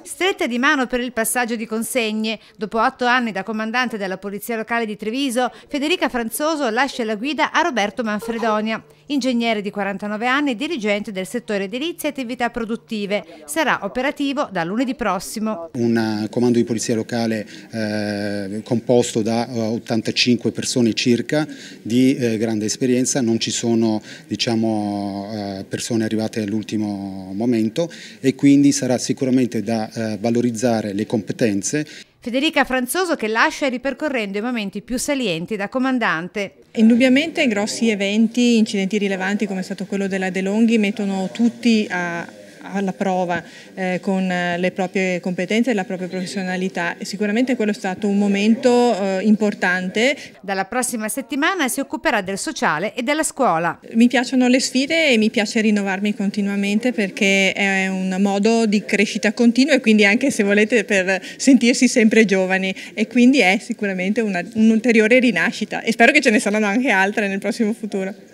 Strette di mano per il passaggio di consegne. Dopo 8 anni da comandante della Polizia Locale di Treviso, Federica Franzoso lascia la guida a Roberto Manfredonia, ingegnere di 49 anni e dirigente del settore edilizia e attività produttive. Sarà operativo da lunedì prossimo. Un comando di polizia locale composto da 85 persone circa di grande esperienza, non ci sono persone arrivate all'ultimo momento e quindi sarà sicuramente da valorizzare le competenze. Federica Franzoso che lascia ripercorrendo i momenti più salienti da comandante. Indubbiamente grossi eventi, incidenti rilevanti come è stato quello della De Longhi mettono tutti alla prova con le proprie competenze e la propria professionalità e sicuramente quello è stato un momento importante. Dalla prossima settimana si occuperà del sociale e della scuola. Mi piacciono le sfide e mi piace rinnovarmi continuamente perché è un modo di crescita continua e quindi anche se volete per sentirsi sempre giovani e quindi è sicuramente un'ulteriore rinascita e spero che ce ne saranno anche altre nel prossimo futuro.